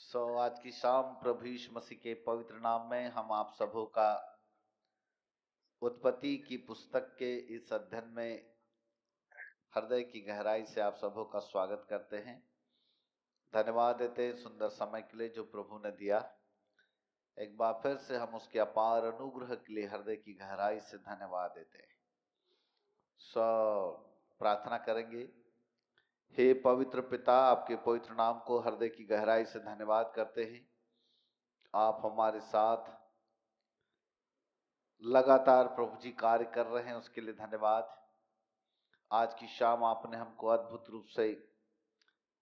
आज की शाम प्रभु यीशु मसीह के पवित्र नाम में हम आप सबों का उत्पत्ति की पुस्तक के इस अध्ययन में हृदय की गहराई से आप सबों का स्वागत करते हैं। धन्यवाद देते हैं सुंदर समय के लिए जो प्रभु ने दिया। एक बार फिर से हम उसके अपार अनुग्रह के लिए हृदय की गहराई से धन्यवाद देते हैं। प्रार्थना करेंगे। हे पवित्र पिता, आपके पवित्र नाम को हृदय की गहराई से धन्यवाद करते हैं। आप हमारे साथ लगातार प्रभु जी कार्य कर रहे हैं, उसके लिए धन्यवाद। आज की शाम आपने हमको अद्भुत रूप से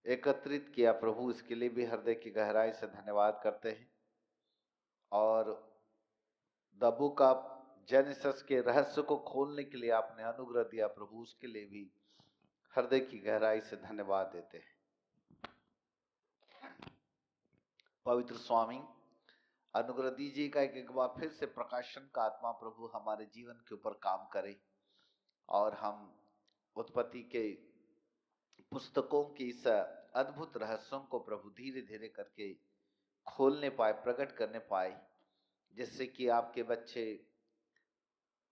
एकत्रित किया प्रभु, इसके लिए भी हृदय की गहराई से धन्यवाद करते हैं। और द बुक ऑफ जेनेसिस के रहस्य को खोलने के लिए आपने अनुग्रह दिया प्रभु, उसके लिए भी हृदय की गहराई से धन्यवाद देते हैं। पवित्र स्वामी, अनुग्रह दीजिएगा एक बार फिर से प्रकाशन का आत्मा प्रभु हमारे जीवन के ऊपर काम करे और हम उत्पत्ति के पुस्तकों की इस अद्भुत रहस्यों को प्रभु धीरे धीरे करके खोलने पाए, प्रकट करने पाए, जिससे कि आपके बच्चे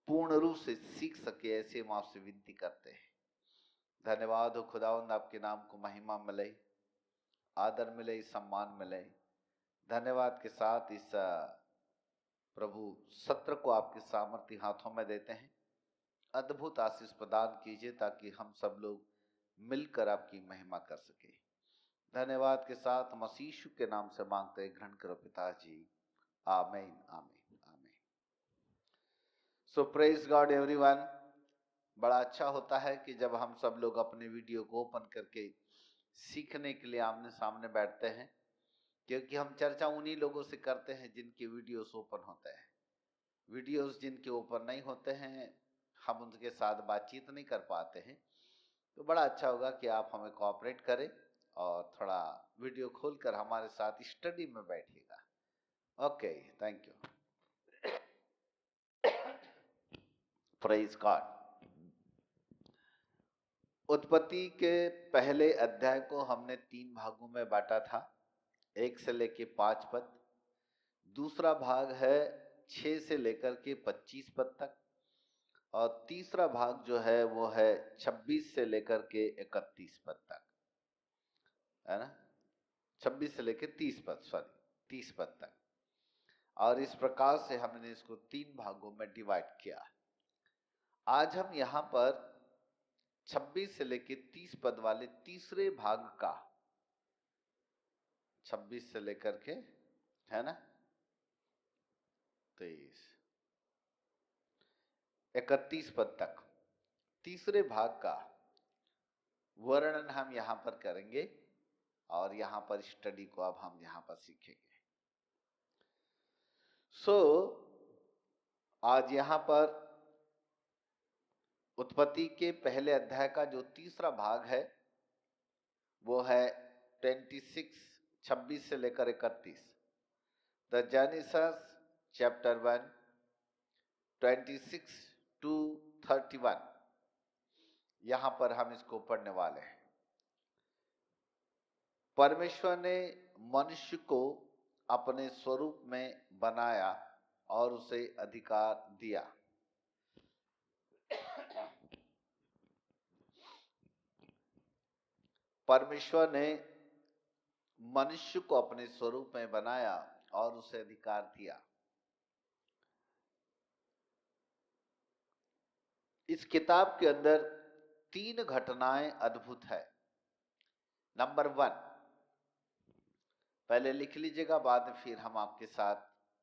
पूर्ण रूप से सीख सके। ऐसे हम आपसे विनती करते हैं। धन्यवाद हो खुदावंद, आपके नाम को महिमा मिले, आदर मिले, सम्मान मिले। धन्यवाद के साथ इस प्रभु सत्र को आपके सामर्थ्य हाथों में देते हैं। अद्भुत आशीष प्रदान कीजिए ताकि हम सब लोग मिलकर आपकी महिमा कर सके। धन्यवाद के साथ मसीह यीशु के नाम से मांगते ग्रहण करो पिताजी, आमीन आमीन आमीन। सो प्रेज गॉड एवरीवन। बड़ा अच्छा होता है कि जब हम सब लोग अपने वीडियो को ओपन करके सीखने के लिए आमने सामने बैठते हैं, क्योंकि हम चर्चा उन्हीं लोगों से करते हैं जिनके वीडियोस ओपन होते हैं। वीडियोस जिनके ओपन नहीं होते हैं, हम उनके साथ बातचीत नहीं कर पाते हैं। तो बड़ा अच्छा होगा कि आप हमें कोऑपरेट करें और थोड़ा वीडियो खोलकर हमारे साथ स्टडी में बैठिएगा। Okay, thank you. Praise God. उत्पत्ति के पहले अध्याय को हमने 3 भागों में बांटा था, 1 से लेके 5 पद। दूसरा भाग है 6 से लेकर के 25 पद तक, और तीसरा भाग जो है वो है 26 से लेकर के 31 पद तक, है ना। 26 से लेकर 30 पद तक। और इस प्रकार से हमने इसको 3 भागों में डिवाइड किया। आज हम यहाँ पर 26 से लेकर 30 पद वाले तीसरे भाग का, 26 से लेकर के, है ना, 23 31 पद तक तीसरे भाग का वर्णन हम यहाँ पर करेंगे और यहाँ पर स्टडी को अब हम यहाँ पर सीखेंगे। आज यहाँ पर उत्पत्ति के पहले अध्याय का जो तीसरा भाग है वो है 26 से लेकर 31। The genesis chapter 1 26 to 31। यहां पर हम इसको पढ़ने वाले हैं। परमेश्वर ने मनुष्य को अपने स्वरूप में बनाया और उसे अधिकार दिया। परमेश्वर ने मनुष्य को अपने स्वरूप में बनाया और उसे अधिकार दिया। इस किताब के अंदर 3 घटनाएं अद्भुत है। नंबर 1, पहले लिख लीजिएगा, बाद में फिर हम आपके साथ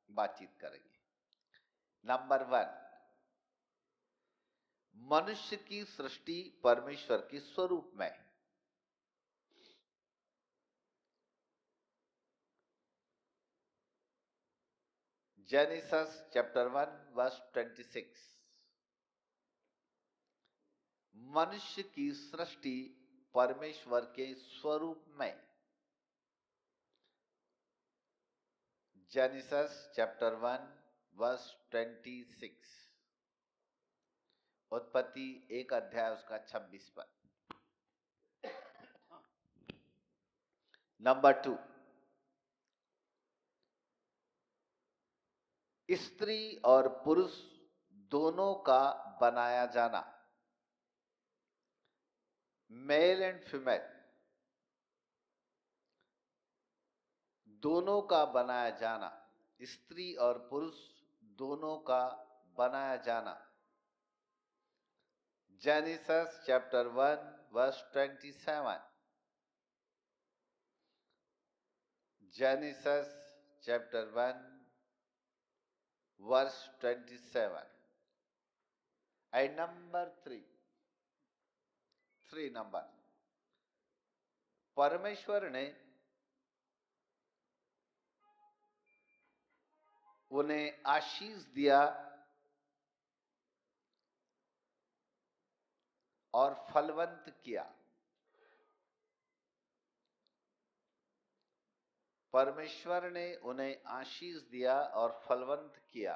बातचीत करेंगे। नंबर 1, मनुष्य की सृष्टि परमेश्वर के स्वरूप में। Genesis chapter 1 verse 26। मनुष्य की सृष्टि परमेश्वर के स्वरूप में। Genesis chapter 1 verse 26। उत्पत्ति 1 अध्याय उसका 26 पद। नंबर 2, स्त्री और पुरुष दोनों का बनाया जाना, मेल एंड फीमेल दोनों का बनाया जाना, स्त्री और पुरुष दोनों का बनाया जाना। Genesis chapter 1 verse 27। Genesis chapter 1 verse 27 and number 3 number. परमेश्वर ने उन्हें आशीष दिया और फलवंत किया। परमेश्वर ने उन्हें आशीष दिया और फलवंत किया।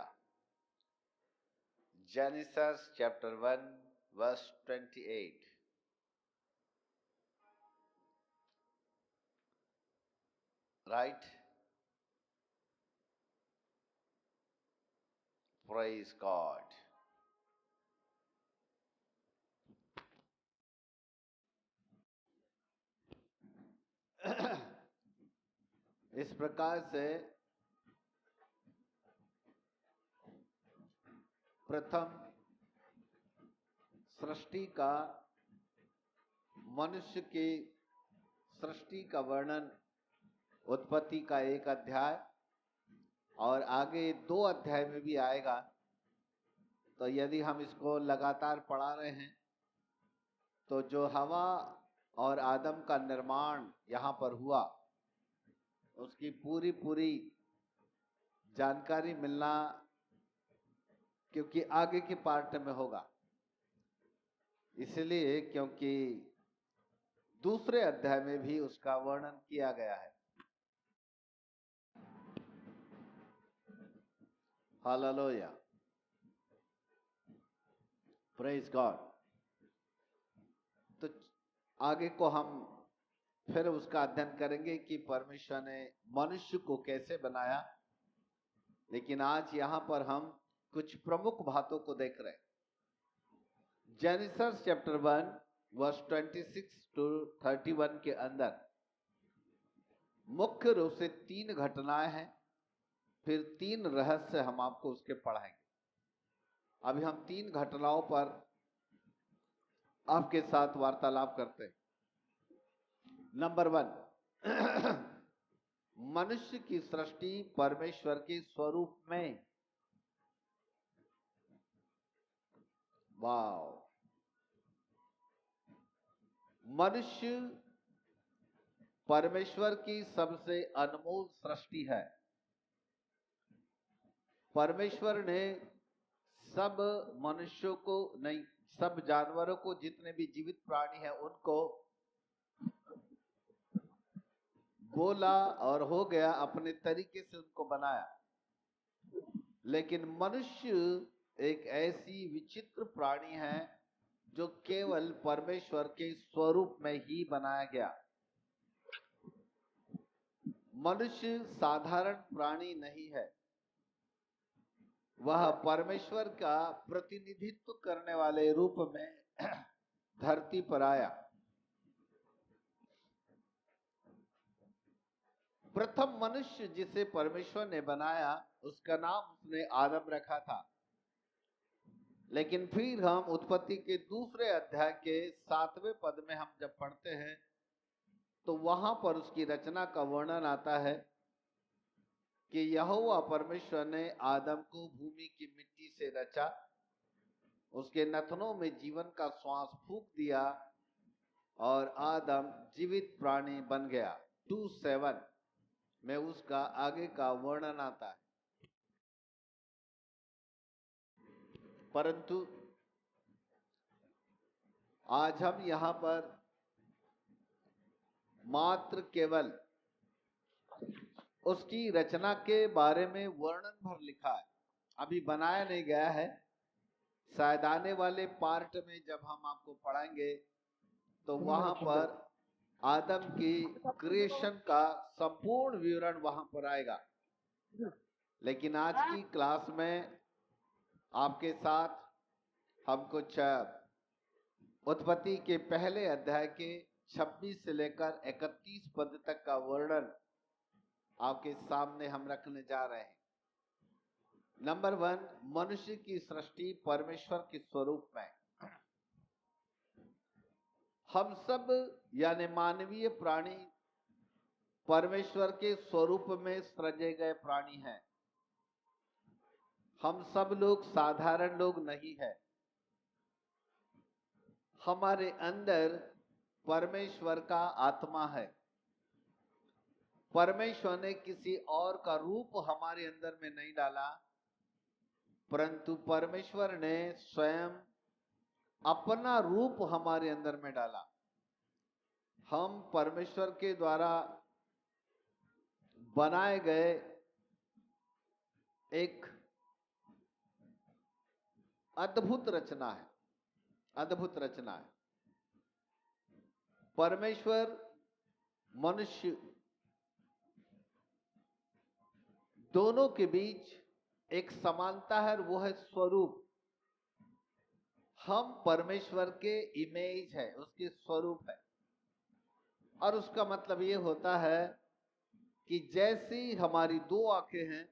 Genesis chapter 1 verse 28। Right? Praise God. इस प्रकार से प्रथम सृष्टि का, मनुष्य की सृष्टि का वर्णन उत्पत्ति का 1 अध्याय और आगे 2 अध्याय में भी आएगा। तो यदि हम इसको लगातार पढ़ा रहे हैं तो जो हवा और आदम का निर्माण यहाँ पर हुआ उसकी पूरी जानकारी मिलना, क्योंकि आगे के पार्ट में होगा, इसलिए क्योंकि दूसरे अध्याय में भी उसका वर्णन किया गया है। Hallelujah, praise God. तो आगे को हम फिर उसका अध्ययन करेंगे कि परमेश्वर ने मनुष्य को कैसे बनाया, लेकिन आज यहां पर हम कुछ प्रमुख बातों को देख रहे हैं। जेनेसिस चैप्टर 1 वर्स 26 to 31 के अंदर मुख्य रूप से 3 घटनाएं हैं, फिर 3 रहस्य हम आपको उसके पढ़ाएंगे। अभी हम 3 घटनाओं पर आपके साथ वार्तालाप करते हैं। नंबर 1, मनुष्य की सृष्टि परमेश्वर के स्वरूप में। वाव! मनुष्य परमेश्वर की सबसे अनमोल सृष्टि है। परमेश्वर ने सब मनुष्यों को नहीं, सब जानवरों को, जितने भी जीवित प्राणी हैं उनको बोला और हो गया, अपने तरीके से उनको बनाया। लेकिन मनुष्य एक ऐसी विचित्र प्राणी है जो केवल परमेश्वर के स्वरूप में ही बनाया गया। मनुष्य साधारण प्राणी नहीं है, वह परमेश्वर का प्रतिनिधित्व करने वाले रूप में धरती पर आया। प्रथम मनुष्य जिसे परमेश्वर ने बनाया उसका नाम उसने आदम रखा था। लेकिन फिर हम उत्पत्ति के दूसरे अध्याय के 7वें पद में हम जब पढ़ते हैं तो वहां पर उसकी रचना का वर्णन आता है कि यहोवा परमेश्वर ने आदम को भूमि की मिट्टी से रचा, उसके नथनों में जीवन का श्वास फूंक दिया और आदम जीवित प्राणी बन गया। 2:7 में उसका आगे का वर्णन आता है। परंतु आज हम यहां पर मात्र केवल उसकी रचना के बारे में वर्णन भर लिखा है, अभी बनाया नहीं गया है। शायद आने वाले पार्ट में जब हम आपको पढ़ाएंगे तो वहां पर आदम की क्रिएशन का संपूर्ण विवरण वहां पर आएगा। लेकिन आज की क्लास में आपके साथ हम कुछ उत्पत्ति के पहले अध्याय के 26 से लेकर 31 पद तक का वर्णन आपके सामने हम रखने जा रहे हैं। नंबर 1, मनुष्य की सृष्टि परमेश्वर के स्वरूप में। हम सब यानी मानवीय प्राणी परमेश्वर के स्वरूप में सृजे गए प्राणी हैं। हम सब लोग साधारण लोग नहीं हैं। हमारे अंदर परमेश्वर का आत्मा है। परमेश्वर ने किसी और का रूप हमारे अंदर में नहीं डाला, परंतु परमेश्वर ने स्वयं अपना रूप हमारे अंदर में डाला। हम परमेश्वर के द्वारा बनाए गए एक अद्भुत रचना है। अद्भुत रचना है। परमेश्वर मनुष्य दोनों के बीच एक समानता है, वो है स्वरूप। हम परमेश्वर के इमेज है, उसके स्वरूप है। और उसका मतलब ये होता है कि जैसी हमारी दो आंखें हैं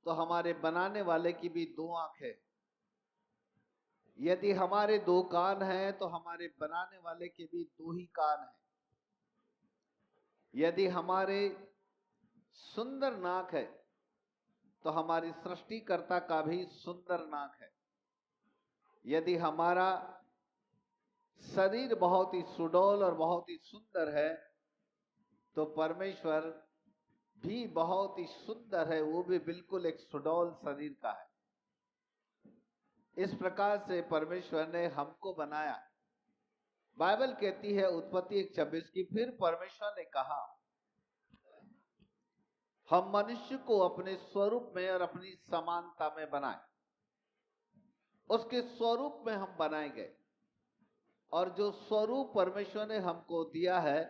तो हमारे बनाने वाले की भी दो आंखें। यदि हमारे दो कान हैं तो हमारे बनाने वाले के भी दो ही कान हैं। यदि हमारे सुंदर नाक है तो हमारी सृष्टिकर्ता का भी सुंदर नाक है। यदि हमारा शरीर बहुत ही सुडौल और बहुत ही सुंदर है तो परमेश्वर भी बहुत ही सुंदर है, वो भी बिल्कुल एक सुडौल शरीर का है। इस प्रकार से परमेश्वर ने हमको बनाया। बाइबल कहती है उत्पत्ति 1:26 की, फिर परमेश्वर ने कहा हम मनुष्य को अपने स्वरूप में और अपनी समानता में बनाए। उसके स्वरूप में हम बनाए गए। और जो स्वरूप परमेश्वर ने हमको दिया है,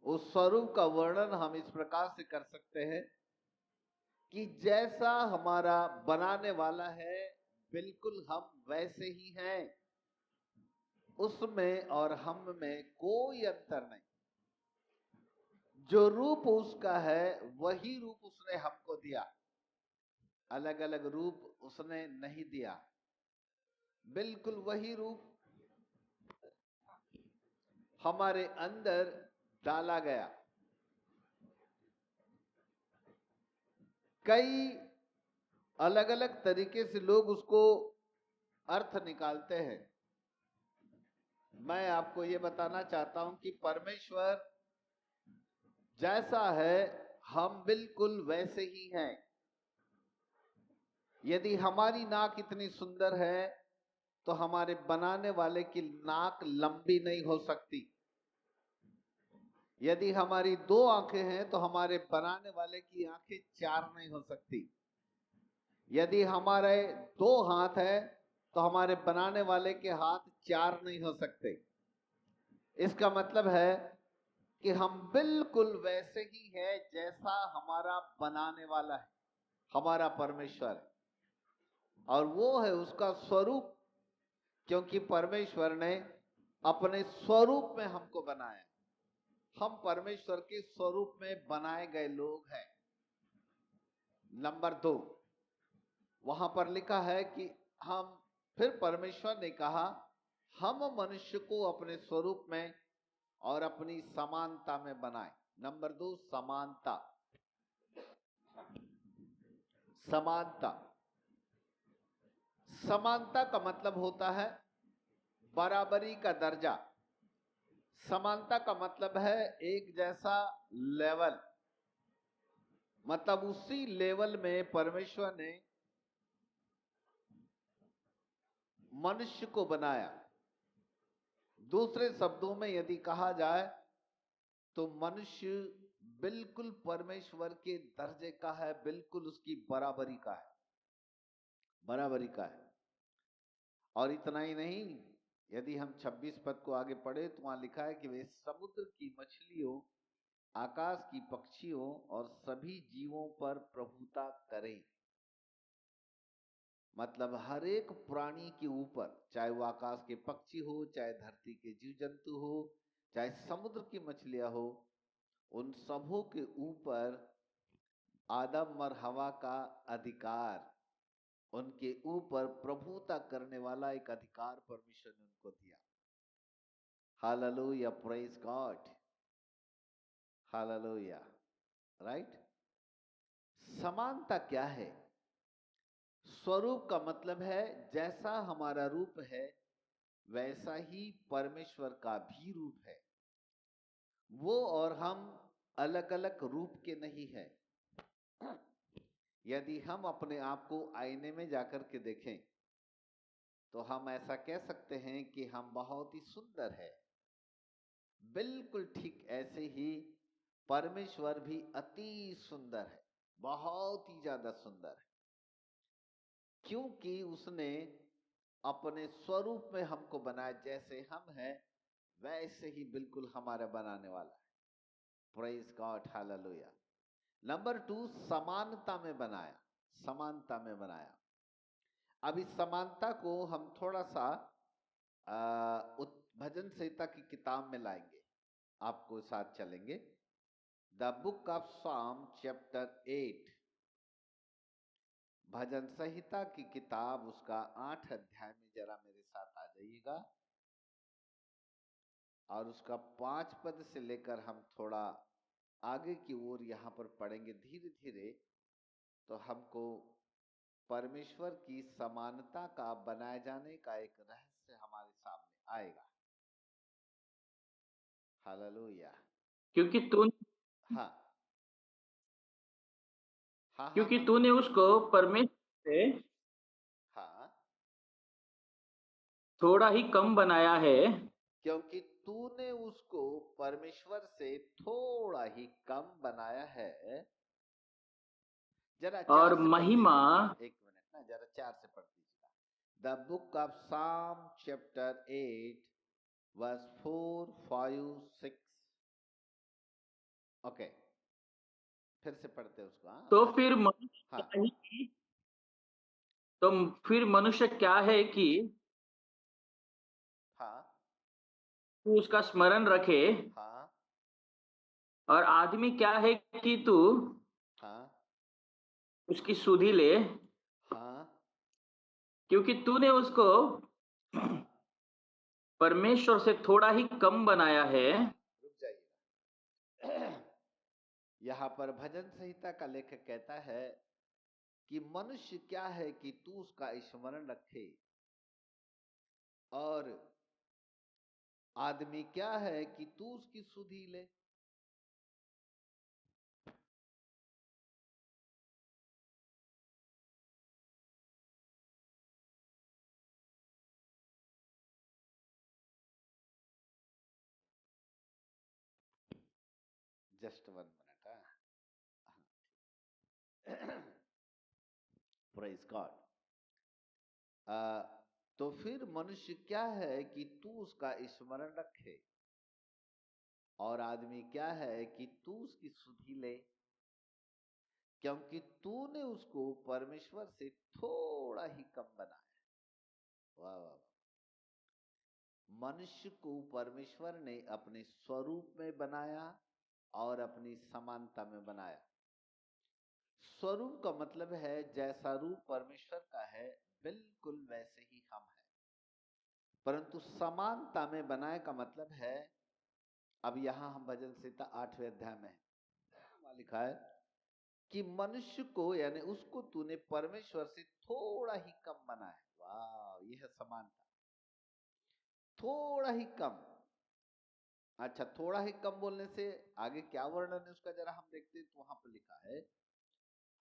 उस स्वरूप का वर्णन हम इस प्रकार से कर सकते हैं कि जैसा हमारा बनाने वाला है बिल्कुल हम वैसे ही हैं। उसमें और हम में कोई अंतर नहीं। जो रूप उसका है वही रूप उसने हमको दिया। अलग अलग रूप उसने नहीं दिया, बिल्कुल वही रूप हमारे अंदर डाला गया। कई अलग अलग तरीके से लोग उसको अर्थ निकालते हैं। मैं आपको ये बताना चाहता हूं कि परमेश्वर जैसा है हम बिल्कुल वैसे ही हैं। यदि हमारी नाक इतनी सुंदर है तो हमारे बनाने वाले की नाक लंबी नहीं हो सकती। यदि हमारी दो आंखें हैं तो हमारे बनाने वाले की आंखें चार नहीं हो सकती। यदि हमारे दो हाथ है तो हमारे बनाने वाले के हाथ चार नहीं हो सकते। इसका मतलब है कि हम बिल्कुल वैसे ही है जैसा हमारा बनाने वाला है, हमारा परमेश्वर है। और वो है उसका स्वरूप, क्योंकि परमेश्वर ने अपने स्वरूप में हमको बनाया। हम परमेश्वर के स्वरूप में बनाए गए लोग हैं। नंबर 2, वहां पर लिखा है कि हम फिर परमेश्वर ने कहा हम मनुष्य को अपने स्वरूप में और अपनी समानता में बनाए। नंबर 2, समानता। समानता समानता का मतलब होता है बराबरी का दर्जा। समानता का मतलब है एक जैसा लेवल। मतलब उसी लेवल में परमेश्वर ने मनुष्य को बनाया। दूसरे शब्दों में यदि कहा जाए तो मनुष्य बिल्कुल परमेश्वर के दर्जे का है, बिल्कुल उसकी बराबरी का है। बराबरी का है। और इतना ही नहीं, यदि हम 26 पद को आगे पढ़े तो वहां लिखा है कि वे समुद्र की मछलियों आकाश की पक्षियों और सभी जीवों पर प्रभुता करे। मतलब हर एक प्राणी के ऊपर, चाहे वो आकाश के पक्षी हो, चाहे धरती के जीव जंतु हो, चाहे समुद्र की मछलियां हो, उन सबों के ऊपर आदम और हवा का अधिकार, उनके ऊपर प्रभुता करने वाला एक अधिकार परमेश्वर ने उनको दिया। Hallelujah, praise God, hallelujah. Right. समानता क्या है? स्वरूप का मतलब है जैसा हमारा रूप है वैसा ही परमेश्वर का भी रूप है। वो और हम अलग अलग रूप के नहीं हैं। यदि हम अपने आप को आईने में जाकर के देखें तो हम ऐसा कह सकते हैं कि हम बहुत ही सुंदर है। बिल्कुल ठीक ऐसे ही परमेश्वर भी अति सुंदर है, बहुत ही ज्यादा सुंदर है, क्योंकि उसने अपने स्वरूप में हमको बनाया। जैसे हम हैं वैसे ही बिल्कुल हमारा बनाने वाला है। Praise God, hallelujah. नंबर 2, समानता में बनाया, समानता में बनाया। अब इस समानता को हम थोड़ा सा भजन संहिता की किताब में लाएंगे, आपको साथ चलेंगे। द बुक ऑफ साम चैप्टर 8, भजन संहिता की किताब, उसका 8 अध्याय में जरा मेरे साथ आ जाइएगा। और उसका 5 पद से लेकर हम थोड़ा आगे की ओर यहाँ पर पढ़ेंगे धीरे धीरे, तो हमको परमेश्वर की समानता का बनाए जाने का एक रहस्य हमारे सामने आएगा। हालेलुया। क्योंकि तू हाँ हाँ हाँ क्योंकि हाँ तूने उसको परमेश्वर से हाँ, थोड़ा ही कम बनाया है क्योंकि तूने उसको परमेश्वर से थोड़ा ही कम बनाया है। जरा 4 और से पढ़ महिमा। दीजिएगा, एक मिनट ना, जरा 4 से पढ़ दीजिएगा। द बुक ऑफ साम चैप्टर 8 वर्स 4, 5, 6। ओके, फिर से पढ़ते हैं उसको। हाँ तो मैं, फिर मनुष्य हाँ क्या ही तो फिर मनुष्य क्या है कि हाँ तू उसका स्मरण रखे, हाँ और आदमी क्या है कि तू हाँ उसकी सुधि ले, हाँ क्योंकि तूने उसको हाँ परमेश्वर से थोड़ा ही कम बनाया है। हाँ। रुक जाइएगा। यहाँ पर भजन संहिता का लेखक कहता है कि मनुष्य क्या है कि तू उसका स्मरण रखे, और आदमी क्या है कि तू उसकी सुधि ले। Just 1 minute. Praise God. तो फिर मनुष्य क्या है कि तू उसका स्मरण रखे, और आदमी क्या है कि तू उसकी सुधि ले, क्योंकि तूने उसको परमेश्वर से थोड़ा ही कम बनाया। वाह वाह। मनुष्य को परमेश्वर ने अपने स्वरूप में बनाया और अपनी समानता में बनाया। स्वरूप का मतलब है जैसा रूप परमेश्वर का है बिल्कुल वैसे ही हम हैं। परंतु समानता में बनाए का मतलब है, अब यहां हम भजन संहिता 8वें अध्याय में वहां लिखा है कि मनुष्य को, यानी उसको तूने परमेश्वर से थोड़ा ही कम बनाया। वाह, यह है समानता, थोड़ा ही कम। अच्छा, थोड़ा ही कम बोलने से आगे क्या वर्णन है उसका जरा हम देखते हैं। तो वहां पर लिखा है,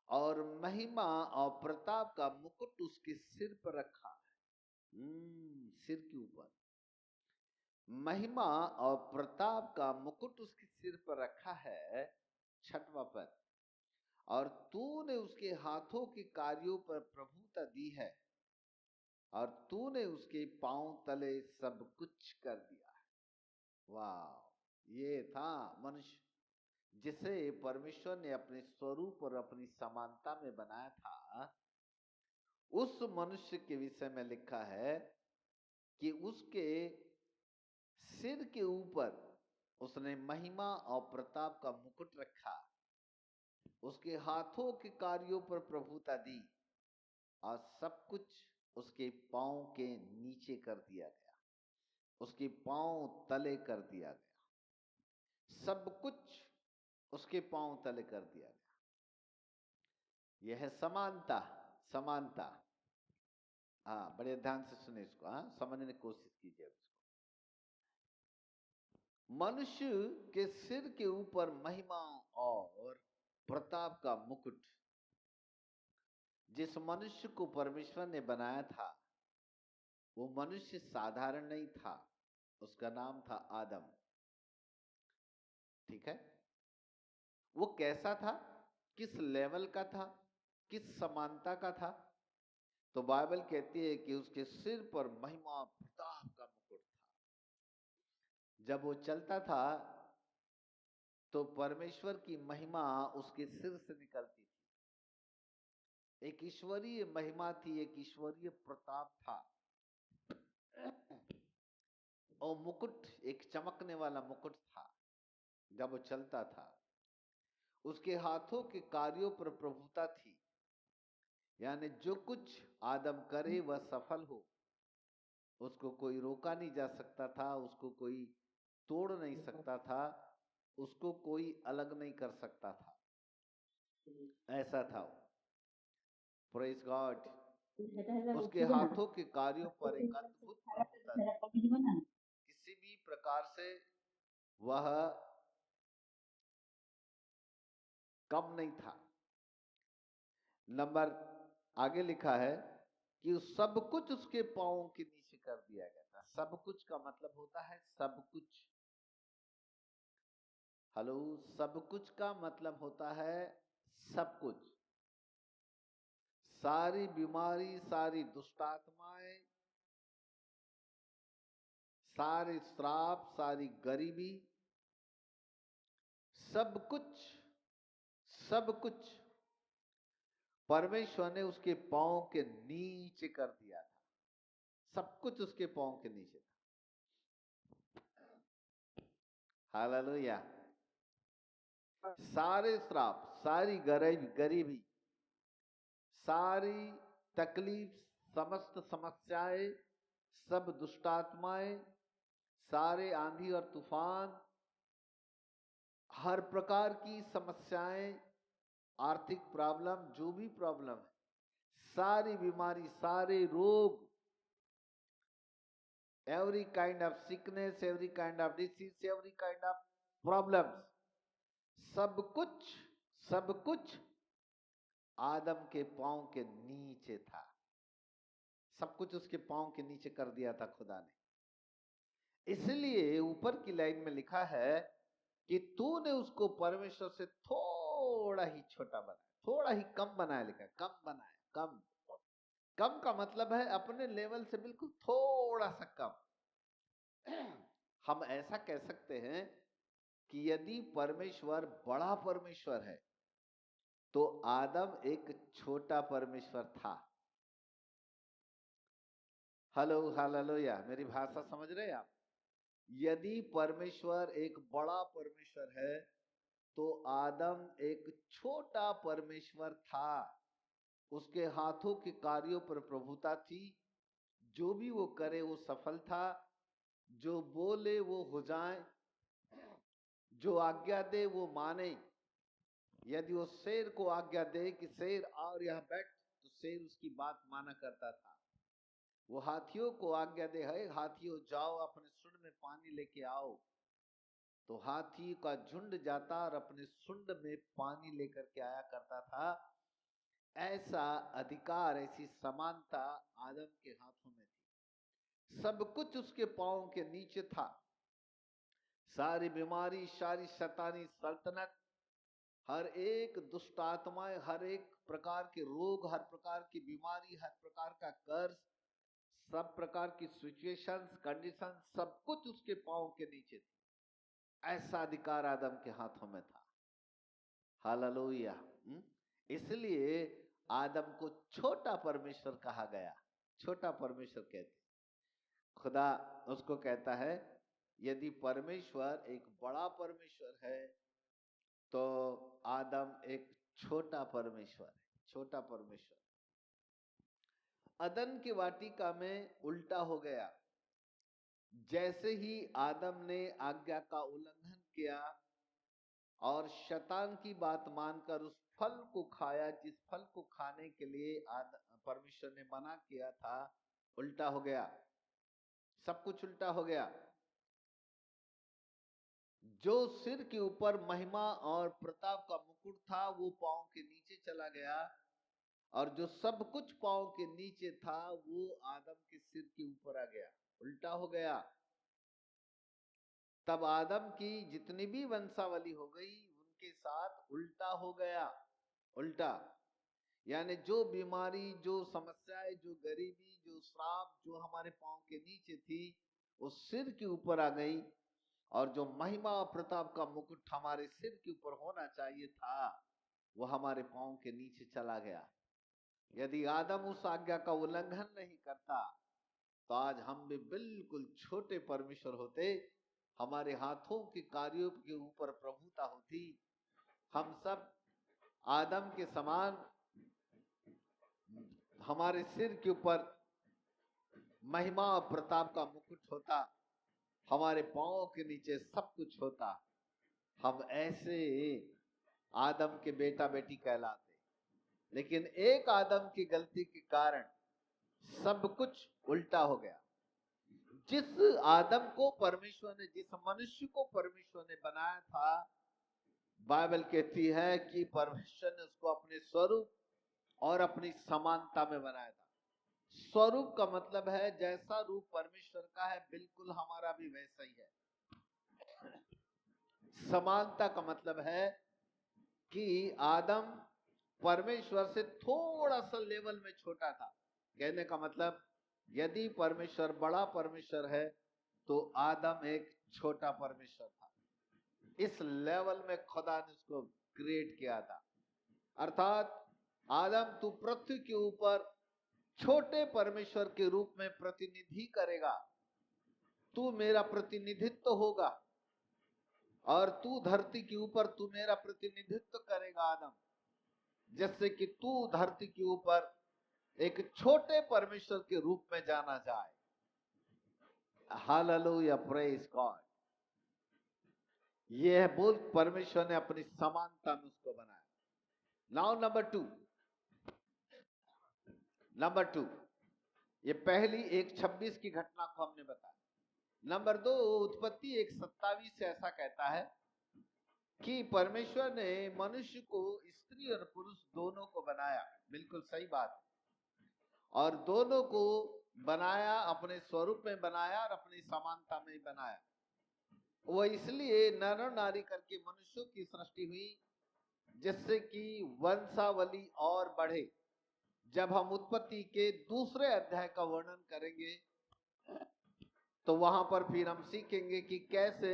और महिमा और प्रताप का मुकुट उसके सिर पर रखा है। सिर के ऊपर महिमा और प्रताप का मुकुट उसके सिर पर रखा है। 6वां पद, और तूने उसके हाथों के कार्यों पर प्रभुता दी है, और तूने उसके पांव तले सब कुछ कर दिया है। वाह, ये था मनुष्य। जिसे परमेश्वर ने अपने स्वरूप और अपनी समानता में बनाया था, उस मनुष्य के विषय में लिखा है कि उसके सिर के ऊपर उसने महिमा और प्रताप का मुकुट रखा, उसके हाथों के कार्यों पर प्रभुता दी और सब कुछ उसके पांव के नीचे कर दिया गया, उसके पांव तले कर दिया गया, सब कुछ उसके पांव तले कर दिया गया। यह है समानता। समानता, हाँ, बड़े ध्यान से सुने इसको, हाँ, समझने की कोशिश कीजिए इसको। मनुष्य के सिर के ऊपर महिमा और प्रताप का मुकुट, जिस मनुष्य को परमेश्वर ने बनाया था, वो मनुष्य साधारण नहीं था, उसका नाम था आदम। ठीक है, वो कैसा था, किस लेवल का था, किस समानता का था? तो बाइबल कहती है कि उसके सिर पर महिमा और प्रताप का मुकुट था। जब वो चलता था तो परमेश्वर की महिमा उसके सिर से निकलती थी। एक ईश्वरीय महिमा थी, एक ईश्वरीय प्रताप था। और मुकुट एक चमकने वाला मुकुट था। जब वो चलता था, उसके हाथों के कार्यों पर प्रभुता थी, यानी जो कुछ आदम करे वह सफल हो, उसको कोई रोका नहीं जा सकता था, उसको कोई तोड़ नहीं सकता था, उसको कोई अलग नहीं कर सकता था। ऐसा था वो। Praise God. उसके हाथों के कार्यों पर एक अद्भुत प्रभुता थी। किसी भी प्रकार से वह कम नहीं था। नंबर आगे लिखा है कि सब कुछ उसके पांवों के नीचे कर दिया गया था। सब कुछ का मतलब होता है सब कुछ। हेलो, सब कुछ का मतलब होता है सब कुछ। सारी बीमारी, सारी दुष्टात्माएं, सारे श्राप, सारी गरीबी, सब कुछ, सब कुछ परमेश्वर ने उसके पांव के नीचे कर दिया था। सब कुछ उसके पांव के नीचे था। हालेलुया। सारे श्राप, सारी गरीबी, सारी तकलीफ, समस्त समस्याएं, सब दुष्टात्माएं, सारे आंधी और तूफान, हर प्रकार की समस्याएं, आर्थिक प्रॉब्लम, जो भी प्रॉब्लम है, सारी बीमारी, सारे रोग, every kind of sickness, every kind of disease, every kind of problems, सब कुछ आदम के पांव के नीचे था। सब कुछ उसके पांव के नीचे कर दिया था खुदा ने। इसलिए ऊपर की लाइन में लिखा है कि तूने उसको परमेश्वर से थोड़ा ही छोटा बनाया, थोड़ा ही कम बनाया। लिखा है कम बनाया। कम, कम का मतलब है अपने लेवल से बिल्कुल थोड़ा सा कम। हम ऐसा कह सकते हैं कि यदि परमेश्वर बड़ा परमेश्वर है तो आदम एक छोटा परमेश्वर था। Hello, hallelujah. मेरी भाषा समझ रहे हैं आप? यदि परमेश्वर एक बड़ा परमेश्वर है तो आदम एक छोटा परमेश्वर था। उसके हाथों के कार्यों पर प्रभुता थी, जो भी वो करे वो सफल था, जो बोले वो हो जाए, जो आज्ञा दे वो माने। यदि वो शेर को आज्ञा दे कि शेर और यहाँ बैठ, तो शेर उसकी बात माना करता था। वो हाथियों को आज्ञा दे, है हाथियों जाओ अपने सुंड में पानी लेके आओ, तो हाथी का झुंड जाता और अपने सुंड में पानी लेकर के आया करता था। ऐसा अधिकार, ऐसी समानता आदम के हाथों में थी। सब कुछ उसके पांव के नीचे था। सारी बीमारी, सारी शैतानी सल्तनत, हर एक दुष्ट आत्माएं, हर एक प्रकार के रोग, हर प्रकार की बीमारी, हर प्रकार का कर्ज, सब प्रकार की सिचुएशंस, कंडीशंस, सब कुछ उसके पांव के नीचे थी। ऐसा अधिकार आदम के हाथों में था। हालेलुया। इसलिए आदम को छोटा परमेश्वर कहा गया। छोटा परमेश्वर कहते, खुदा उसको कहता है यदि परमेश्वर एक बड़ा परमेश्वर है तो आदम एक छोटा परमेश्वर है। छोटा परमेश्वर अदन की वाटिका में उल्टा हो गया। जैसे ही आदम ने आज्ञा का उल्लंघन किया और शैतान की बात मानकर उस फल को खाया जिस फल को खाने के लिए परमेश्वर ने मना किया था, उल्टा हो गया, सब कुछ उल्टा हो गया। जो सिर के ऊपर महिमा और प्रताप का मुकुट था वो पांव के नीचे चला गया, और जो सब कुछ पांव के नीचे था वो आदम के सिर के ऊपर आ गया, उल्टा हो गया। तब आदम की जितनी भी वंशावली हो गई उनके साथ उल्टा हो गया। उल्टा यानी जो बीमारी, जो समस्याएं, जो गरीबी, जो श्राप जो हमारे पांव के नीचे थी वो सिर के ऊपर आ गई, और जो महिमा और प्रताप का मुकुट हमारे सिर के ऊपर होना चाहिए था वो हमारे पांव के नीचे चला गया। यदि आदम उस आज्ञा का उल्लंघन नहीं करता तो आज हम भी बिल्कुल छोटे परमेश्वर होते, हमारे हाथों के कार्यों के ऊपर प्रभुता होती, हम सब आदम के समान, हमारे सिर के ऊपर महिमा और प्रताप का मुकुट होता, हमारे पांव के नीचे सब कुछ होता। हम ऐसे आदम के बेटा बेटी कहलाते। लेकिन एक आदम की गलती के कारण सब कुछ उल्टा हो गया। जिस आदम को परमेश्वर ने, जिस मनुष्य को परमेश्वर ने बनाया था, बाइबल कहती है कि परमेश्वर ने उसको अपने स्वरूप और अपनी समानता में बनाया था। स्वरूप का मतलब है जैसा रूप परमेश्वर का है बिल्कुल हमारा भी वैसा ही है। समानता का मतलब है कि आदम परमेश्वर से थोड़ा सा लेवल में छोटा था। कहने का मतलब यदि परमेश्वर बड़ा परमेश्वर है तो आदम एक छोटा परमेश्वर था। इस लेवल में खुदा ने उसको क्रिएट किया था। अर्थात आदम तू पृथ्वी के ऊपर छोटे परमेश्वर के रूप में प्रतिनिधि करेगा, तू मेरा प्रतिनिधित्व होगा, और तू धरती के ऊपर तू मेरा प्रतिनिधित्व करेगा आदम, जिससे कि तू धरती के ऊपर एक छोटे परमेश्वर के रूप में जाना जाए। Hallelujah, praise God. यह बोल परमेश्वर ने अपनी समानता में उसको बनाया। नाउ नंबर टू, ये पहली 1:26 की घटना को हमने बताया। नंबर 2, उत्पत्ति 1:27 से ऐसा कहता है कि परमेश्वर ने मनुष्य को स्त्री और पुरुष दोनों को बनाया। बिल्कुल सही बात। और दोनों को बनाया, अपने स्वरूप में बनाया और अपनी समानता में बनाया। वो इसलिए नर और नारी करके मनुष्यों की सृष्टि हुई जिससे कि वंशावली और बढ़े। जब हम उत्पत्ति के 2 अध्याय का वर्णन करेंगे तो वहां पर फिर हम सीखेंगे कि कैसे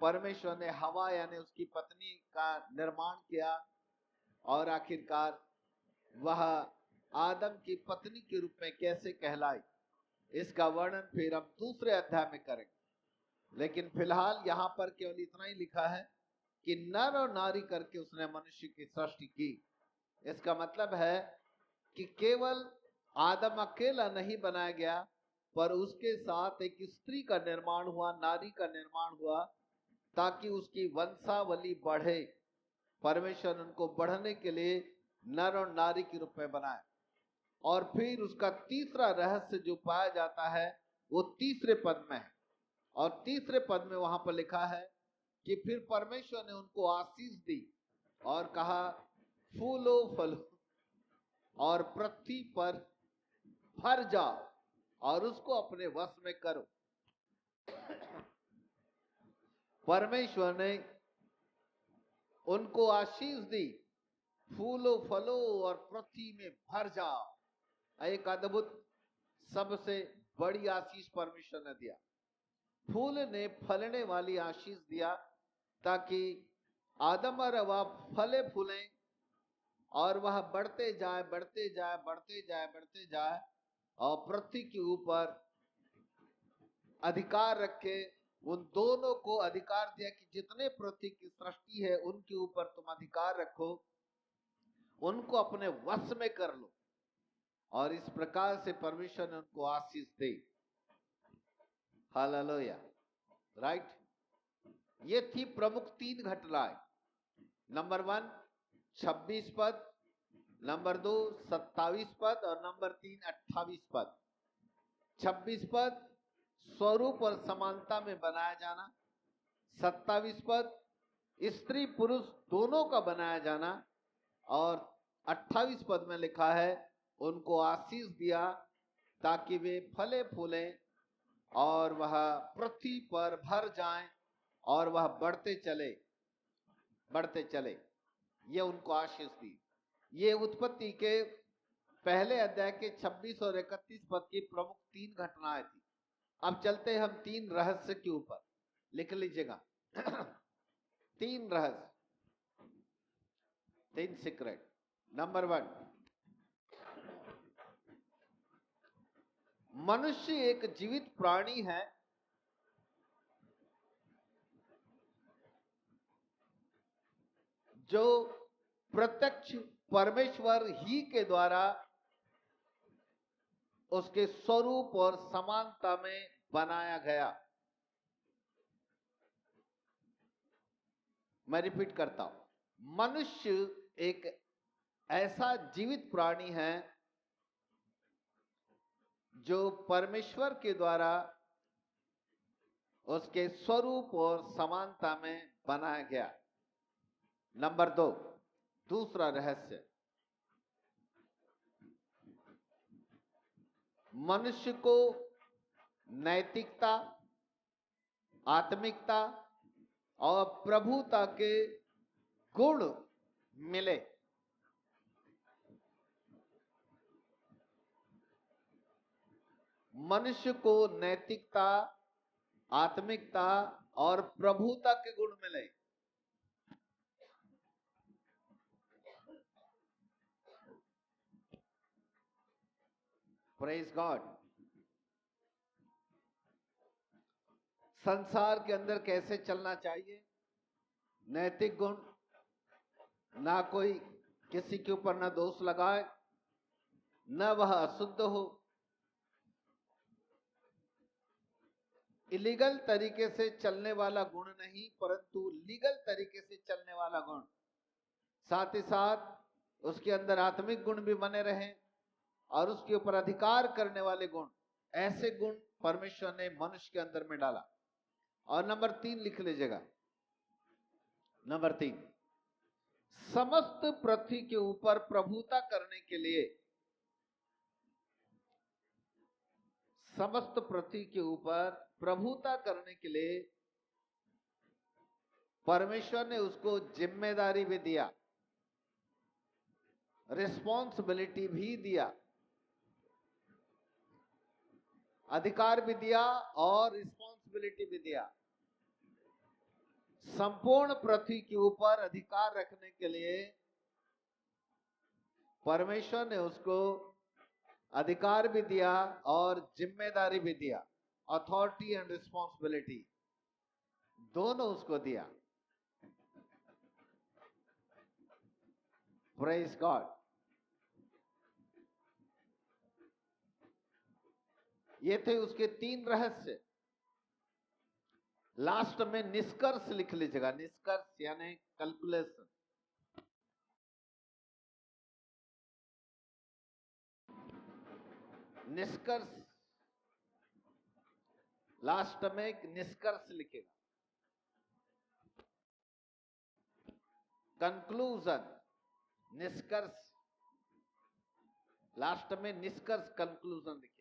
परमेश्वर ने हवा यानी उसकी पत्नी का निर्माण किया और आखिरकार वह आदम की पत्नी के रूप में कैसे कहलाई। इसका वर्णन फिर हम 2 अध्याय में करेंगे। लेकिन फिलहाल यहाँ पर केवल इतना ही लिखा है कि नर और नारी करके उसने मनुष्य की सृष्टि की। इसका मतलब है कि केवल आदम अकेला नहीं बनाया गया, पर उसके साथ एक स्त्री का निर्माण हुआ, नारी का निर्माण हुआ, ताकि उसकी वंशावली बढ़े। परमेश्वर उनको बढ़ने के लिए नर और नारी के रूप में बनाया। और फिर उसका तीसरा रहस्य जो पाया जाता है वो 3 पद में है। और 3 पद में वहां पर लिखा है कि फिर परमेश्वर ने उनको आशीष दी और कहा, फूलो फलो और पृथ्वी पर भर जाओ और उसको अपने वश में करो। परमेश्वर ने उनको आशीष दी, फूलो फलो और पृथ्वी में भर जाओ। एक अद्भुत, सबसे बड़ी आशीष परमेश्वर ने दिया। फूल ने फलने वाली आशीष दिया ताकि आदम और हवा फले फूले और वह बढ़ते जाए बढ़ते जाए बढ़ते जाए बढ़ते जाए और पृथ्वी के ऊपर अधिकार रखे। उन दोनों को अधिकार दिया कि जितने पृथ्वी की सृष्टि है उनके ऊपर तुम अधिकार रखो, उनको अपने वश में कर लो। और इस प्रकार से परमेश्वर ने उनको आशीष दी। Hallelujah, right. ये थी प्रमुख 3 घटनाएं। नंबर 1 26 पद, नंबर 2 27 पद और नंबर 3 28 पद। 26 पद स्वरूप और समानता में बनाया जाना, 27 पद स्त्री पुरुष दोनों का बनाया जाना और 28 पद में लिखा है उनको आशीष दिया ताकि वे फले फूले और वह पृथ्वी पर भर जाएं और वह बढ़ते चले बढ़ते चले। ये उनको आशीष दी। ये उत्पत्ति के पहले अध्याय के 26 और 31 पद की प्रमुख 3 घटनाएं थी। अब चलते हैं हम 3 रहस्य के ऊपर, लिख लीजिएगा। 3 रहस्य, 3 सीक्रेट। नंबर 1, मनुष्य एक जीवित प्राणी है जो प्रत्यक्ष परमेश्वर ही के द्वारा उसके स्वरूप और समानता में बनाया गया। मैं रिपीट करता हूं, मनुष्य एक ऐसा जीवित प्राणी है जो परमेश्वर के द्वारा उसके स्वरूप और समानता में बनाया गया। नंबर 2, दूसरा रहस्य, मनुष्य को नैतिकता, आत्मिकता और प्रभुता के गुण मिले। मनुष्य को नैतिकता, आत्मिकता और प्रभुता के गुण मिले। Praise God. संसार के अंदर कैसे चलना चाहिए? नैतिक गुण, ना कोई किसी के ऊपर ना दोष लगाए, न वह अशुद्ध हो, इलीगल तरीके से चलने वाला गुण नहीं परंतु लीगल तरीके से चलने वाला गुण। साथ ही साथ उसके अंदर आत्मिक गुण भी बने रहे और उसके ऊपर अधिकार करने वाले गुण, ऐसे गुण परमेश्वर ने मनुष्य के अंदर में डाला। और नंबर 3 लिख लीजिएगा। नंबर 3, समस्त पृथ्वी के ऊपर प्रभुता करने के लिए, समस्त पृथ्वी के ऊपर प्रभुता करने के लिए परमेश्वर ने उसको जिम्मेदारी भी दिया, रिस्पॉन्सिबिलिटी भी दिया, अधिकार भी दिया और रिस्पॉन्सिबिलिटी भी दिया। संपूर्ण पृथ्वी के ऊपर अधिकार रखने के लिए परमेश्वर ने उसको अधिकार भी दिया और जिम्मेदारी भी दिया। अथॉरिटी एंड रिस्पॉन्सिबिलिटी दोनों उसको दिया। Praise God. ये थे उसके 3 रहस्य। लास्ट में निष्कर्ष लिख लीजिएगा। निष्कर्ष यानी कैलकुलेशन। निष्कर्ष, लास्ट में एक निष्कर्ष लिखेगा। कंक्लूजन, निष्कर्ष, लास्ट में निष्कर्ष, कंक्लूजन लिखेगा।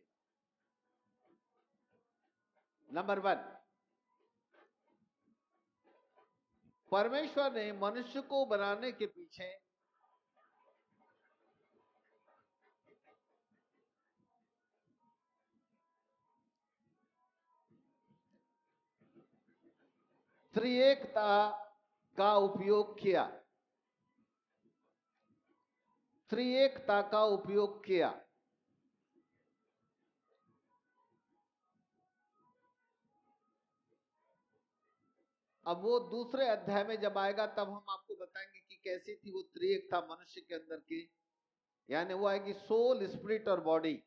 नंबर 1, परमेश्वर ने मनुष्य को बनाने के पीछे त्रिएकता का उपयोग किया, त्रिएकता का उपयोग किया। अब वो दूसरे अध्याय में जब आएगा तब हम आपको बताएंगे कि कैसी थी वो त्रिएकता मनुष्य के अंदर की, यानी वो आएगी सोल, स्पिरिट और बॉडी,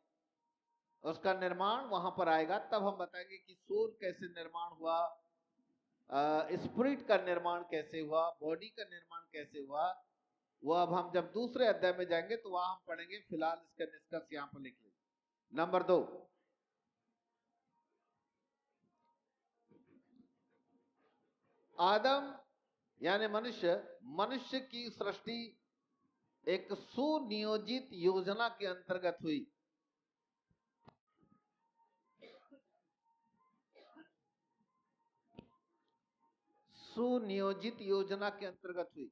उसका निर्माण वहां पर आएगा। तब हम बताएंगे कि सोल कैसे निर्माण हुआ, स्पिरिट का निर्माण कैसे हुआ, बॉडी का निर्माण कैसे हुआ। वो अब हम जब दूसरे अध्याय में जाएंगे तो वहां हम पढ़ेंगे। फिलहाल इसका निष्कर्ष यहां पर लिख लीजिए। नंबर 2, आदम यानी मनुष्य की सृष्टि एक सुनियोजित योजना के अंतर्गत हुई। सुनियोजित योजना के अंतर्गत हुई।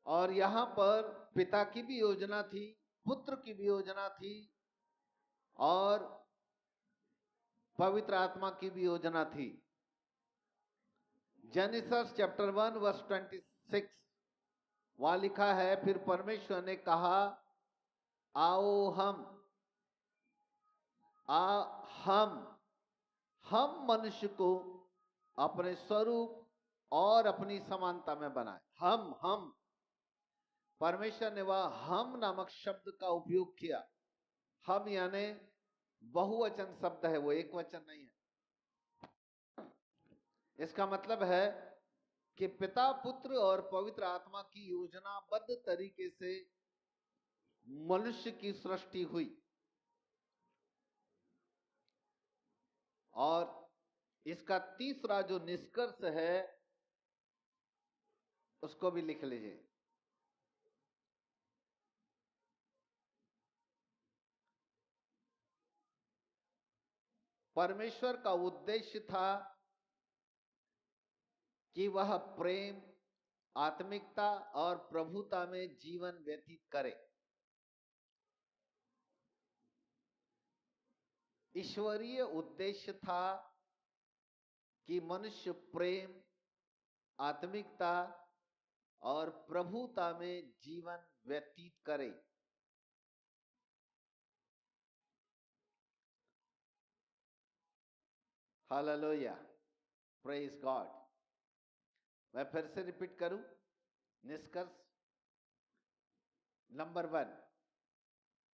और यहां पर पिता की भी योजना थी, पुत्र की भी योजना थी और पवित्र आत्मा की भी योजना थी। जेनेसिस चैप्टर 1 वर्स 26 वहां लिखा है, फिर परमेश्वर ने कहा, आओ हम मनुष्य को अपने स्वरूप और अपनी समानता में बनाए। हम परमेश्वर ने वह हम नामक शब्द का उपयोग किया। हम यानी बहुवचन शब्द है, वो एक वचन नहीं है। इसका मतलब है कि पिता, पुत्र और पवित्र आत्मा की योजनाबद्ध तरीके से मनुष्य की सृष्टि हुई। और इसका तीसरा जो निष्कर्ष है उसको भी लिख लीजिए। परमेश्वर का उद्देश्य था कि वह प्रेम, आत्मिकता और प्रभुता में जीवन व्यतीत करे। ईश्वरीय उद्देश्य था कि मनुष्य प्रेम, आत्मिकता और प्रभुता में जीवन व्यतीत करे। Hallelujah, praise God. मैं फिर से रिपीट करूं। निष्कर्ष नंबर 1,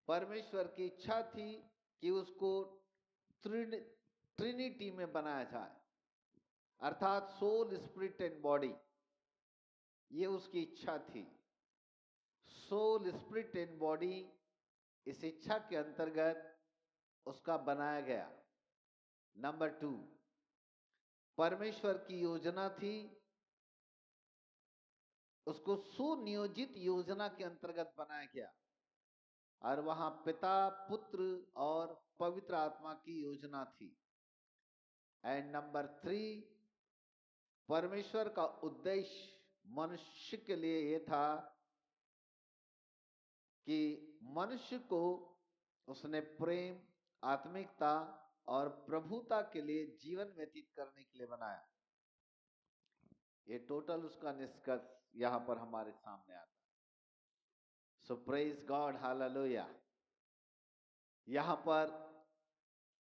परमेश्वर की इच्छा थी कि उसको ट्रिनिटी में बनाया जाए, अर्थात सोल, स्पिरिट एंड बॉडी। ये उसकी इच्छा थी। सोल, स्पिरिट एंड बॉडी, इस इच्छा के अंतर्गत उसका बनाया गया। नंबर 2, परमेश्वर की योजना थी, उसको सुनियोजित योजना के अंतर्गत बनाया गया। और वहां पिता, पुत्र और पवित्र आत्मा की योजना थी। एंड नंबर 3, परमेश्वर का उद्देश्य मनुष्य के लिए यह था कि मनुष्य को उसने प्रेम, आत्मिकता और प्रभुता के लिए जीवन व्यतीत करने के लिए बनाया। ये टोटल उसका निष्कर्ष यहां पर हमारे सामने आता है। सो प्रेज गॉड, हालेलुया। यहां पर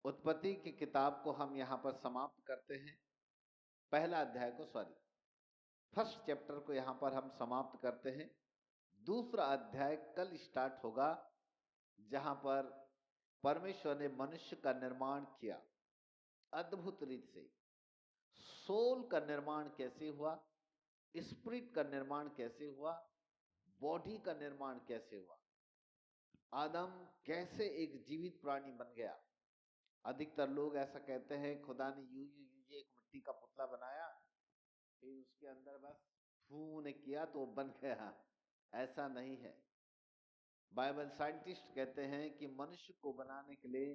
उत्पत्ति की किताब को हम यहां पर समाप्त करते हैं। पहला अध्याय को, फर्स्ट चैप्टर को यहां पर हम समाप्त करते हैं। दूसरा अध्याय कल स्टार्ट होगा, जहां पर परमेश्वर ने मनुष्य का निर्माण किया अद्भुत रीत से। सोल का निर्माण कैसे हुआ, स्पिरिट का निर्माण कैसे हुआ, बॉडी का निर्माण कैसे हुआ, आदम कैसे एक जीवित प्राणी बन गया। अधिकतर लोग ऐसा कहते हैं खुदा ने यूं एक मिट्टी का पुतला बनाया, फिर उसके अंदर बस फू ने किया तो बन गया। ऐसा नहीं है। बाइबल साइंटिस्ट कहते हैं कि मनुष्य को बनाने के लिए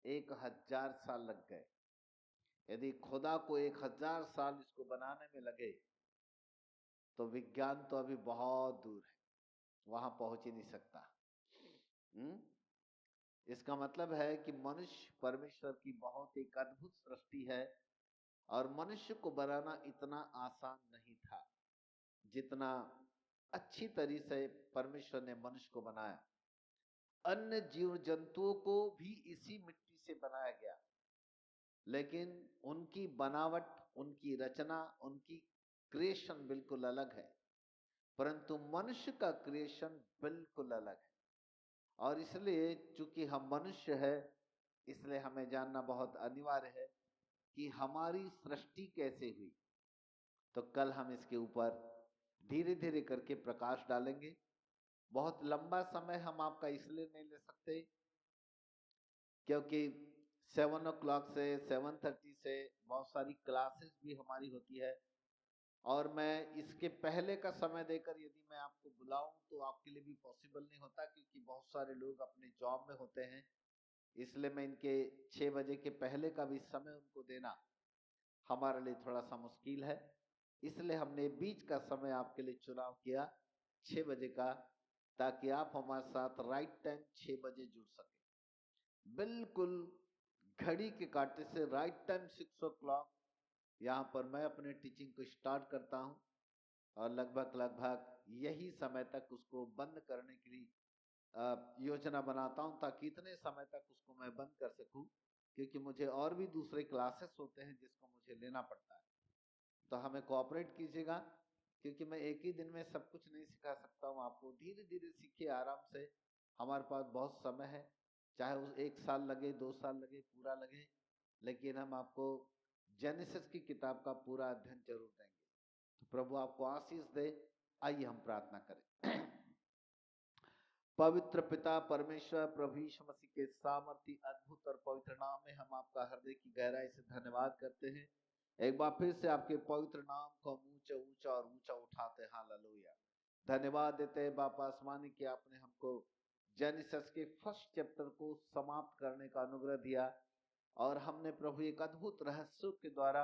1000 साल लग गए। यदि खुदा को 1000 साल इसको बनाने में लगे तो विज्ञान तो अभी बहुत दूर है, वहां पहुंच ही नहीं सकता। इसका मतलब है कि मनुष्य परमेश्वर की बहुत एक अद्भुत सृष्टि है और मनुष्य को बनाना इतना आसान नहीं था जितना अच्छी तरीके से परमेश्वर ने मनुष्य को बनाया। अन्य जीव जंतुओं को भी इसी मिट्टी से बनाया गया, लेकिन उनकी बनावट, उनकी रचना, उनकी क्रिएशन बिल्कुल अलग है, परंतु मनुष्य का क्रिएशन बिल्कुल अलग है। और इसलिए चूंकि हम मनुष्य है, इसलिए हमें जानना बहुत अनिवार्य है कि हमारी सृष्टि कैसे हुई। तो कल हम इसके ऊपर धीरे धीरे करके प्रकाश डालेंगे। बहुत लंबा समय हम आपका इसलिए नहीं ले सकते क्योंकि 7 o'clock से 7:30 से बहुत सारी क्लासेस भी हमारी होती है, और मैं इसके पहले का समय देकर यदि मैं आपको बुलाऊं तो आपके लिए भी पॉसिबल नहीं होता, क्योंकि बहुत सारे लोग अपने जॉब में होते हैं। इसलिए मैं इनके 6 बजे के पहले का भी समय उनको देना हमारे लिए थोड़ा सा मुश्किल है। इसलिए हमने बीच का समय आपके लिए चुनाव किया 6 बजे का, ताकि आप हमारे साथ राइट टाइम 6 बजे जुड़ सके। बिल्कुल घड़ी के कांटे से राइट टाइम 6 o'clock यहाँ पर मैं अपने टीचिंग को स्टार्ट करता हूँ, और लगभग यही समय तक उसको बंद करने के लिए योजना बनाता हूँ, ताकि इतने समय तक उसको मैं बंद कर सकूं, क्योंकि मुझे और भी दूसरे क्लासेस होते हैं जिसको मुझे लेना पड़ता है। तो हमें कोऑपरेट कीजिएगा, क्योंकि मैं एक ही दिन में सब कुछ नहीं सिखा सकता हूँ आपको। धीरे धीरे सीखिए, आराम से। हमारे पास बहुत समय है, चाहे उस 1 साल लगे, 2 साल लगे, पूरा लगे, लेकिन हम आपको जेनेसिस की किताब का पूरा अध्ययन जरूर देंगे। तो प्रभु आपको आशीष दे। आइए हम प्रार्थना करें। पवित्र पिता परमेश्वर, प्रभु यीशु मसीह के सामर्थी, अद्भुत और पवित्र नाम में हम आपका हृदय की गहराई से धन्यवाद करते हैं। एक बार फिर से आपके पवित्र नाम को हम ऊंचा ऊंचा और ऊंचा उठाते हैं। हालेलुया। धन्यवाद देते हैं बापा आसमानी कि आपने हमको जेनेसिस के फर्स्ट चैप्टर को समाप्त करने का अनुग्रह दिया, और हमने प्रभु एक अद्भुत रहस्यों के द्वारा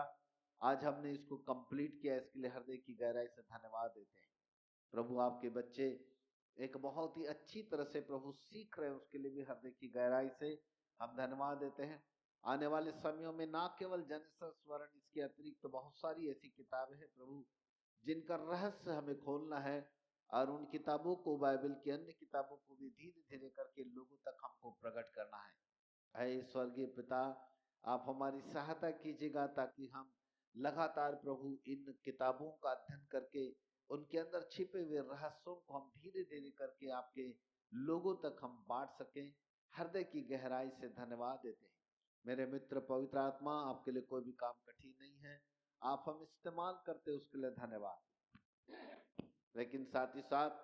आज हमने इसको कंप्लीट किया। इसके लिए हृदय की गहराई से धन्यवाद देते हैं। प्रभु आपके बच्चे एक बहुत ही अच्छी तरह से प्रभु सीख रहे हैं, उसके लिए भी हृदय की गहराई से हम धन्यवाद देते हैं। आने वाले समयों में ना केवल जेनेसिस वरन इसके अतिरिक्त तो बहुत सारी ऐसी किताबें हैं प्रभु, जिनका रहस्य हमें खोलना है, और उन किताबों को, बाइबल की अन्य किताबों को भी धीरे धीरे करके लोगों तक हमको प्रकट करना है। है स्वर्गीय पिता, आप हमारी सहायता कीजिएगा, ताकि हम लगातार प्रभु इन किताबों का अध्ययन करके उनके अंदर छिपे हुए रहस्यों को हम धीरे धीरे करके आपके लोगों तक हम बांट सकें। हृदय की गहराई से धन्यवाद देते हैं। मेरे मित्र पवित्र आत्मा, आपके लिए कोई भी काम कठिन नहीं है, आप हम इस्तेमाल करते उसके लिए धन्यवाद। लेकिन साथ ही साथ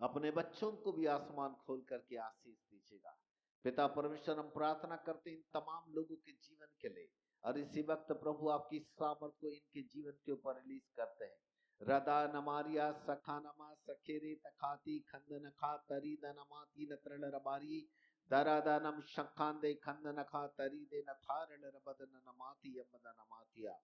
अपने बच्चों को भी आसमान खोल करके आशीष दीजिएगा। पिता परमेश्वर, हम प्रार्थना करते इन तमाम लोगों के जीवन के लिए, और इसी वक्त प्रभु आपकी सामर्थ को इनके जीवन के ऊपर रिलीज करते हैं। रदा नमारिया सखा नमा सखेरे तखाती खंद नखा तरी नमाती नत्रल रबारी दरादानम शखांदे खंद नखा तरी दे नथारण रबद नमाती यमद नमातिया।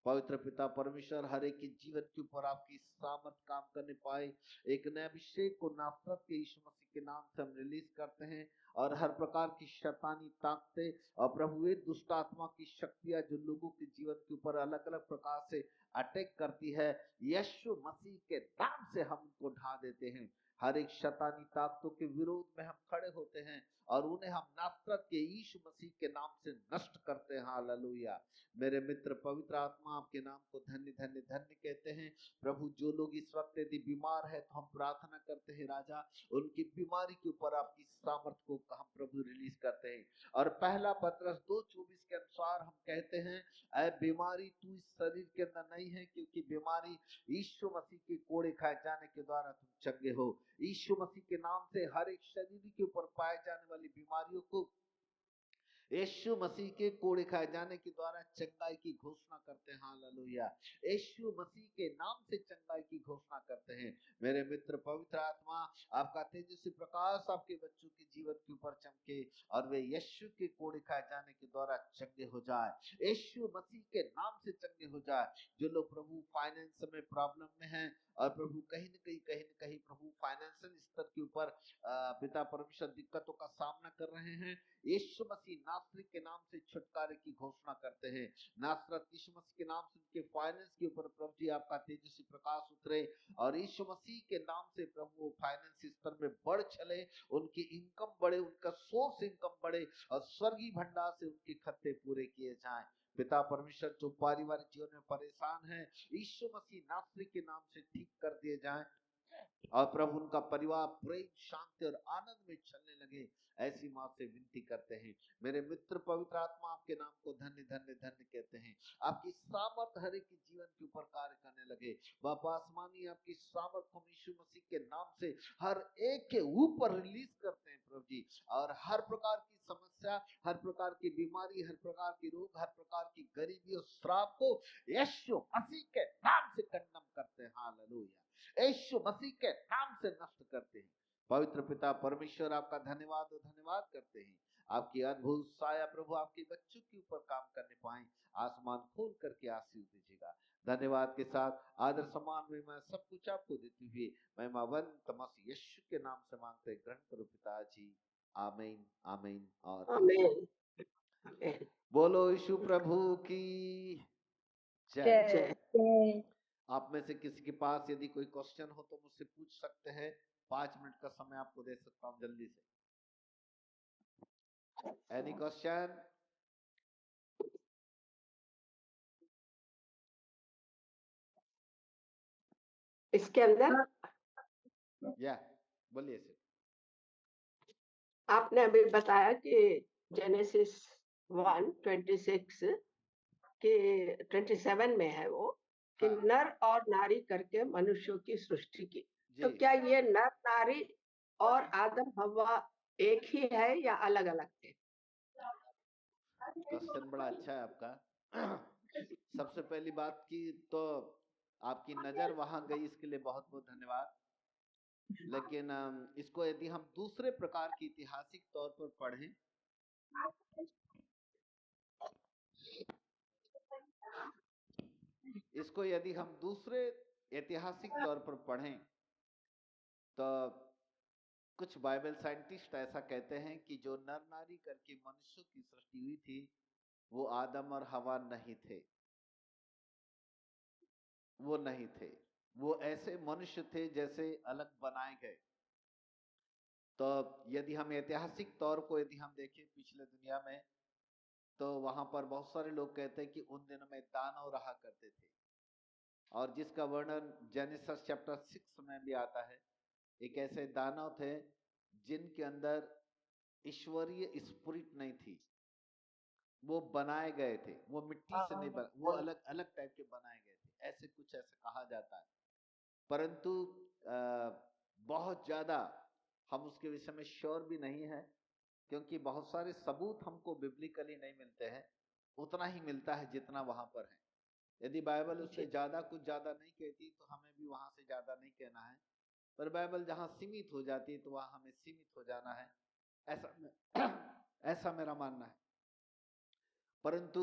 पवित्र पिता परमेश्वर, हर एक के जीवन के ऊपर आपकी सामर्थ काम करने पाए, एक नया अभिषेक को नासरत के यीशु मसीह के नाम से हम रिलीज करते हैं। और हर प्रकार की शैतानी ताकतें और प्रभु ये दुष्ट आत्मा की शक्तियां जो लोगों के जीवन के ऊपर अलग अलग प्रकार से अटैक करती है, यीशु मसीह के नाम से हम उनको ढा देते हैं। हर एक शैतानी ताकतों के विरोध में हम खड़े होते हैं और उन्हें हम नासरत के यीशु मसीह के नाम से नष्ट करते हैं। हालेलुया। मेरे मित्र पवित्र आत्मा, आपके नाम को धन्य धन्य धन्य कहते हैं। प्रभु, जो लोग इस वक्त यदि बीमार है तो हम प्रार्थना करते हैं राजा, उनकी बीमारी के ऊपर आपकी सामर्थ को हम प्रभु रिलीज करते हैं। और पहला पत्रस 2:24 के अनुसार हम कहते हैं, ऐ बीमारी तू इस शरीर के अंदर नहीं है, क्योंकि बीमारी यीशु मसीह के कोड़े खाए जाने के द्वारा तुम चंगे हो। यीशु मसीह के नाम से हर एक शरीर के ऊपर पाए जाने वाली बीमारियों को यीशु मसीह के कोड़े खाए जाने के द्वारा चंगाई की घोषणा करते हैं। हालेलुया। यीशु मसीह के नाम से चंगाई की घोषणा करते हैं। मेरे मित्र, पवित्र आत्मा आपका तेजस्वी प्रकाश आपके बच्चों के जीवन के ऊपर चमके और वे यीशु के कोड़े खाए जाने के द्वारा चंगे हो जाए। यीशु मसीह के नाम से चंगे हो जाए। जो लोग प्रभु फाइनेंस में प्रॉब्लम में हैं और प्रभु कहीं न कहीं प्रभु फाइनेंशियल स्तर के ऊपर पिता परमेश्वर दिक्कतों का सामना कर रहे हैं, यीशु मसीह नासरी के नाम से छुटकारे की घोषणा करते हैं। नासरत यीशु मसीह के नाम से उनके फाइनेंस के ऊपर प्रभु जी आपका तेजस्वी प्रकाश उतरे और यीशु मसीह के नाम से प्रभु फाइनेंस स्तर में बढ़ चले, उनकी इनकम बढ़े, उनका सोर्स इनकम बढ़े और स्वर्गीय भंडार से उनके खत्ते पूरे किए जाएं। पिता परमेश्वर जो पारिवारिक जीवन में परेशान है, यीशु मसीह नासरी के नाम से ठीक कर दिए जाएं और प्रभु उनका परिवार प्रेम, शांति और आनंद में चलने लगे। ऐसी मां से विनती करते हैं। मेरे मित्र, पवित्र आत्मा आपके नाम को धन्य धन्य धन्य कहते हैं। आपकी सामर्थ हर एक के जीवन के ऊपर कार्य करने लगे। बाबा आसमानी आपकी सामर्थ हम यीशु मसीह के नाम से हर एक के ऊपर रिलीज करते हैं प्रभु जी। और हर प्रकार की समस्या, हर प्रकार की बीमारी, हर प्रकार की रोग, हर प्रकार की गरीबी और श्राप को यीशु मसीह के नाम से खंडन करते हैं। हालेलुया। यीशु मसीह के नाम से नष्ट करते हैं। पवित्र पिता परमेश्वर आपका धन्यवाद और धन्यवाद करते हैं। आपकी अद्भुत साया प्रभु आपके बच्चों के ऊपर काम करने पाए। आसमान खोल करके आशीष दीजिएगा। धन्यवाद के साथ आदर सम्मान में मैं सब कुछ आपको देते हुए महिमावंत मसीह यीशु के नाम से मांगते ग्रहण करो पिताजी। आमीन, आमीन और आमीन। आमीन। बोलो यीशु प्रभु की जय। आप में से किसी के पास यदि कोई क्वेश्चन हो तो मुझसे पूछ सकते हैं। 5 मिनट का समय आपको दे सकता हूं जल्दी से। Any question? इसके अंदर या बोलिए सर। आपने अभी बताया कि जेनेसिस 1:26 के 27 में है वो कि हाँ। नर और नारी करके मनुष्यों की सृष्टि की। तो जी। क्या ये नर नारी और आदम हवा एक ही है या अलग अलग है? क्वेश्चन बड़ा अच्छा है आपका। सबसे पहली बात की तो आपकी नजर वहां गई, इसके लिए बहुत बहुत धन्यवाद। लेकिन इसको यदि हम दूसरे प्रकार की ऐतिहासिक तौर पर पढ़ें, इसको यदि हम दूसरे ऐतिहासिक तौर पर पढ़ें तो कुछ बाइबल साइंटिस्ट ऐसा कहते हैं कि जो नर नारी करके मनुष्यों की सृष्टि हुई थी वो आदम और हवा नहीं थे। वो नहीं थे, वो ऐसे मनुष्य थे जैसे अलग बनाए गए। तो यदि हम ऐतिहासिक तौर को यदि हम देखें पिछले दुनिया में, तो वहां पर बहुत सारे लोग कहते हैं कि उन दिनों में दानव रहा करते थे और जिसका वर्णन जेनेसिस चैप्टर 6 में भी आता है। एक ऐसे दानव थे जिनके अंदर ईश्वरीय स्पिरिट नहीं थी, वो बनाए गए थे, वो मिट्टी से नहीं बना, वो अलग अलग टाइप के बनाए गए थे, ऐसे कुछ ऐसे कहा जाता है। परंतु बहुत ज्यादा हम उसके विषय में श्योर भी नहीं है, क्योंकि बहुत सारे सबूत हमको बिब्लिकली नहीं मिलते हैं। उतना ही मिलता है जितना वहां पर है। यदि बाइबल उससे ज्यादा कुछ ज्यादा नहीं कहती तो हमें भी वहां से ज्यादा नहीं कहना है, पर बाइबल जहां सीमित हो जाती है तो वहां हमें सीमित हो जाना है, ऐसा मेरा मानना है। परंतु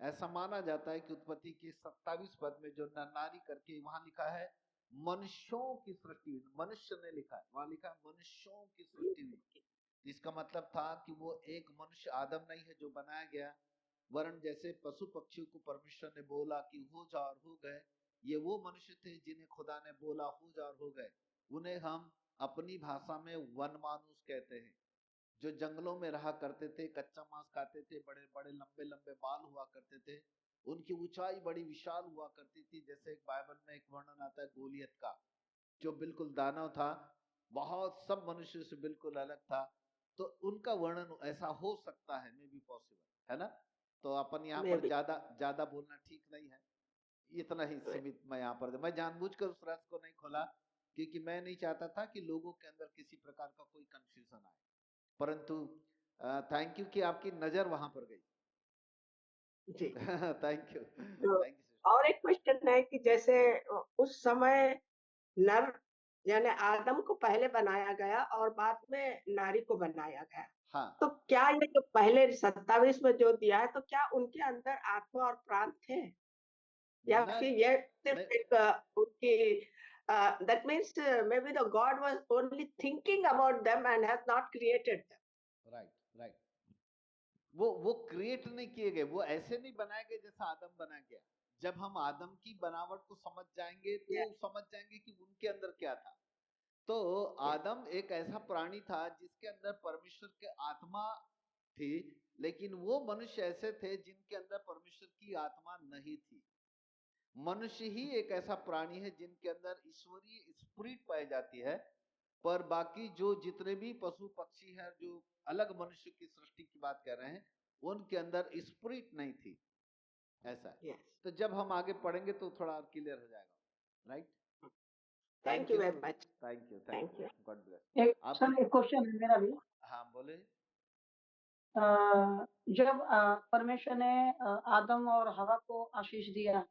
ऐसा माना जाता है कि उत्पत्ति के 27 पद में जो नर नारी करके वहां लिखा है मनुष्यों की सृष्टि हुई, मनुष्य ने लिखा है, वहां लिखा है मनुष्यों की सृष्टि हुई। इसका मतलब था कि वो एक मनुष्य आदम नहीं है जो बनाया गया, वरन जैसे पशु पक्षियों को परमेश्वर ने बोला कि हो जा और हो गए, ये वो मनुष्य थे जिन्हें खुदा ने बोला हो जा और हो गए। उन्हें हम अपनी भाषा में वन मानुष कहते हैं, जो जंगलों में रहा करते थे, कच्चा मांस खाते थे, बड़े बड़े लंबे लंबे बाल हुआ करते थे, उनकी ऊंचाई बड़ी विशाल हुआ करती थी। जैसे एक बाइबल में एक वर्णन आता है गोलियत का, जो बिल्कुल दानव था, बहुत सब मनुष्य से बिल्कुल अलग था। तो उनका वर्णन ऐसा हो सकता है, मे बी पॉसिबल है ना। तो अपन यहाँ पर ज्यादा ज्यादा बोलना ठीक नहीं है, इतना ही सीमित मैं यहाँ पर। मैं जानबूझकर उस रस को नहीं खोला क्योंकि मैं नहीं चाहता था कि लोगों के अंदर किसी प्रकार का कोई कंफ्यूजन आए। परंतु थैंक यू कि आपकी नजर वहां पर गई। जी। थैंक यू, तो थैंक यू। और एक क्वेश्चन है कि जैसे उस समय नर यानी आदम को पहले बनाया गया और बाद में नारी को बनाया गया, हाँ, तो क्या ये जो पहले 27 में जो दिया है, तो क्या उनके अंदर आत्मा और प्राण थे, या न, फिर ये न, सिर्फ एक उनकी that means maybe the God was only thinking about them and has not created them. Right right, वो क्रिएट नहीं किए गए, वो ऐसे नहीं बनाए गए जैसा आदम बना गया। जब हम आदम की बनावट को समझ जाएंगे तो Yeah, समझ जाएंगे कि उनके अंदर क्या था। तो yeah, आदम एक ऐसा प्राणी था जिसके अंदर परमेश्वर के आत्मा थी, लेकिन वो मनुष्य ऐसे थे जिनके अंदर परमेश्वर की आत्मा नहीं थी। मनुष्य ही एक ऐसा प्राणी है जिनके अंदर ईश्वरीय स्पिरिट पाई जाती है, पर बाकी जो जितने भी पशु पक्षी हैं, जो अलग मनुष्य की सृष्टि की बात कर रहे हैं, उनके अंदर स्पिरिट नहीं थी। ऐसा है। yes. तो जब हम आगे पढ़ेंगे तो थोड़ा और क्लियर हो जाएगा। Right, Thank you very much. Thank you, Thank you. God bless. एक आप सर, एक क्वेश्चन है मेरा भी। हाँ बोले। जब परमेश्वर ने आदम और हवा को आशीष दिया,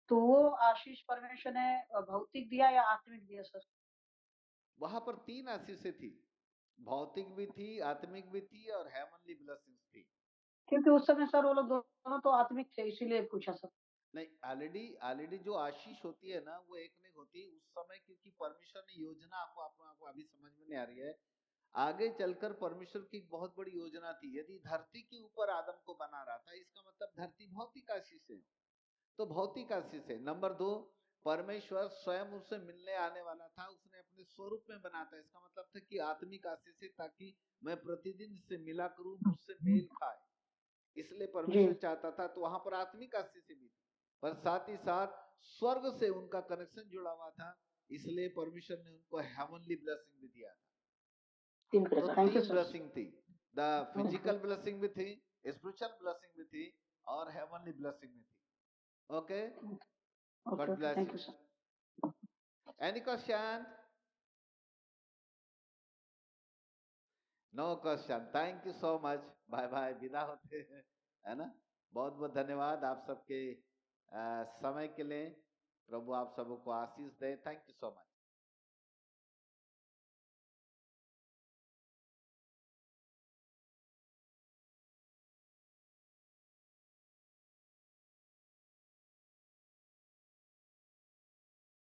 तो वो आशीष परमेश्वर ने भौतिक दिया या आत्मिक दिया सर? वहां पर 3 आशीषें थी, भौतिक भी थी, आत्मिक भी थी और हेवनली ब्लेसिंग्स थी। क्योंकि उस समय सर वो लोग दोनों तो आत्मिक थे, इसीलिए पूछा सर। नहीं, ऑलरेडी जो आशीष होती है ना, वो एक नहीं होती उस समय, क्योंकि परमेश्वर ने योजना, आपको अभी समझ में नहीं आ रही है, आगे चलकर परमेश्वर की एक बहुत बड़ी योजना थी। यदि धरती के ऊपर आदम को बना रहा था, इसका मतलब धरती भौतिक आशीष है, तो भौतिक आशीष है। नंबर 2, परमेश्वर स्वयं उससे मिलने आने वाला था, उसने अपने स्वरूप में बना था, इसका मतलब था कि आत्मिक आशीष है, ताकि मैं प्रतिदिन इससे मिला करूं, मुझसे मेल खाए, इसलिए परमेश्वर चाहता था। तो वहां पर आत्मिक आशीष भी थी, पर साथ ही साथ स्वर्ग से उनका कनेक्शन जुड़ा हुआ था, इसलिए परमेश्वर ने उनको हेवनली ब्लेसिंग भी दिया था। तो 3 ब्लेसिंग थी, द फिजिकल ब्लेसिंग भी थी, स्पिरिचुअल ब्लेसिंग भी थी और हेवनली ब्लेसिंग भी थी। Okay, god bless thank you. You sir. Any question? No question, thank you so much. Bye bye, विदा होते हैं, है ना। बहुत बहुत धन्यवाद आप सबके समय के लिए। प्रभु आप सबको आशीष दे। Thank you so much.